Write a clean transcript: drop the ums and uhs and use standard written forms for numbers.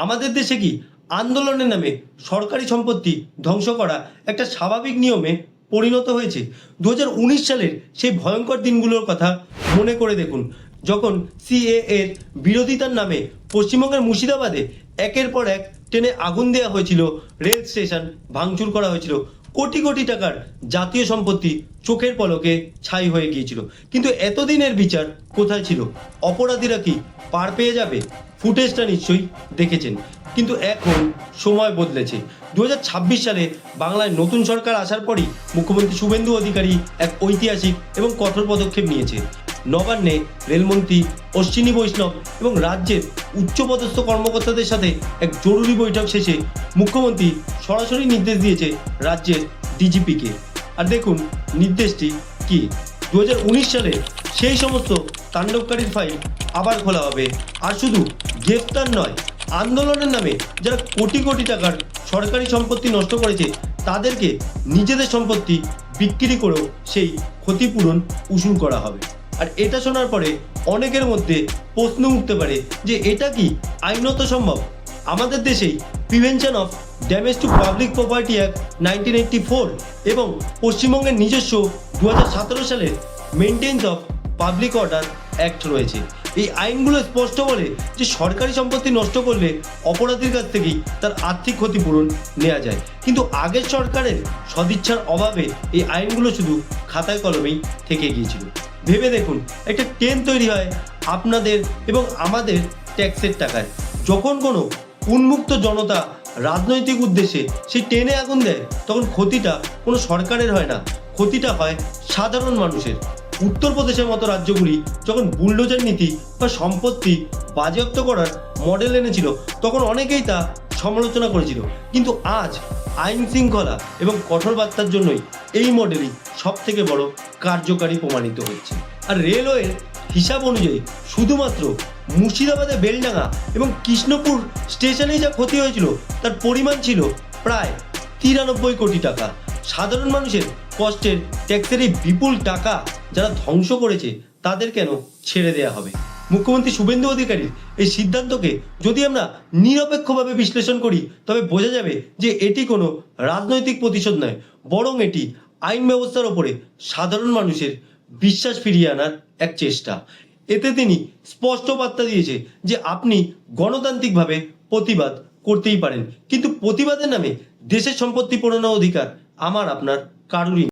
আমাদের দেশে কি আন্দোলনের নামে সরকারি সম্পত্তি ধ্বংস করা একটা স্বাভাবিক নিয়মে পরিণত হয়েছে? 2019 সালের সেই ভয়ঙ্কর দিনগুলোর কথা মনে করে দেখুন, যখন সিএএ এর বিরোধিতার নামে পশ্চিমবঙ্গের মুর্শিদাবাদে একের পর এক ট্রেনে আগুন দেওয়া হয়েছিল, রেল স্টেশন ভাঙচুর করা হয়েছিল, কোটি কোটি টাকার জাতীয় সম্পত্তি চোখের পলকে ছাই হয়ে গিয়েছিল। কিন্তু এতদিনের বিচার কোথায় ছিল? অপরাধীরা কি পার পেয়ে যাবে? ফুটেজটা নিশ্চয়ই দেখেছেন। কিন্তু এখন সময় বদলেছে। 2026 সালে বাংলায় নতুন সরকার আসার পরই মুখ্যমন্ত্রী শুভেন্দু অধিকারী এক ঐতিহাসিক এবং কঠোর পদক্ষেপ নিয়েছে। নবান্নে রেলমন্ত্রী অশ্বিনী বৈষ্ণব এবং রাজ্যের উচ্চপদস্থ কর্মকর্তাদের সাথে এক জরুরি বৈঠক শেষে মুখ্যমন্ত্রী সরাসরি নির্দেশ দিয়েছে রাজ্যের ডিজিপিকে। আর দেখুন নির্দেশটি কি। 2019 সালে সেই সমস্ত তাণ্ডবকারীর ফাইল আবার খোলা হবে। আর শুধু গ্রেফতার নয়, আন্দোলনের নামে যারা কোটি কোটি টাকার সরকারি সম্পত্তি নষ্ট করেছে তাদেরকে নিজেদের সম্পত্তি বিক্রি করেও সেই ক্ষতিপূরণ উসুল করা হবে। আর এটা শোনার পরে অনেকের মধ্যে প্রশ্ন উঠতে পারে যে এটা কি আইনত সম্ভব? আমাদের দেশেই prevention of damage to public property act 1984 এবং পশ্চিমবঙ্গের নিজস্ব 2017 সালের maintenance of public order act রয়েছে। এই আইনগুলো স্পষ্ট বলে যে সরকারি সম্পত্তি নষ্ট করলে অপরাধীর কাছ থেকেই তার আর্থিক ক্ষতিপূরণ নেওয়া যায়। কিন্তু আগের সরকারের সদিচ্ছার অভাবে এই আইনগুলো শুধু খাতায় কলমেই থেকে গিয়েছিল। ভেবে দেখুন, একটা ট্রেন তৈরি হয় আপনাদের এবং আমাদের ট্যাক্সের টাকায়। যখন কোনো উন্মুক্ত জনতা রাজনৈতিক উদ্দেশ্যে সেই ট্রেনে আগুন দেয়, তখন ক্ষতিটা কোনো সরকারের হয় না, ক্ষতিটা হয় সাধারণ মানুষের। উত্তরপ্রদেশের মতো রাজ্যগুলি যখন বুলডোজার নীতি বা সম্পত্তি বাজেয়াপ্ত করার মডেল এনেছিল, তখন অনেকেই তা সমালোচনা করেছিল। কিন্তু আজ আইন শৃঙ্খলা এবং কঠোর বার্তার জন্যই এই মডেলই সব থেকে বড় কার্যকারী প্রমাণিত হচ্ছে। আর রেলওয়ের হিসাব অনুযায়ী শুধুমাত্র মুর্শিদাবাদে বেলডাঙ্গা এবং কৃষ্ণপুর স্টেশনেই যা ক্ষতি হয়েছিল তার পরিমাণ ছিল প্রায় 93 কোটি টাকা। সাধারণ মানুষের কষ্টের ট্যাক্সের এই বিপুল টাকা যারা ধ্বংস করেছে তাদের কেন ছেড়ে দেয়া হবে? মুখ্যমন্ত্রী শুভেন্দু অধিকারীর এই সিদ্ধান্তকে যদি আমরা নিরপেক্ষভাবে বিশ্লেষণ করি, তবে বোঝা যাবে যে এটি কোনো রাজনৈতিক প্রতিশোধ নয়, বরং এটি আইন ব্যবস্থার ওপরে সাধারণ মানুষের বিশ্বাস ফিরিয়ে আনার এক চেষ্টা। এতে তিনি স্পষ্ট বার্তা দিয়েছে যে আপনি গণতান্ত্রিকভাবে প্রতিবাদ করতেই পারেন, কিন্তু প্রতিবাদের নামে দেশের সম্পত্তি পোড়ানোর অধিকার আমার আপনার কারুরই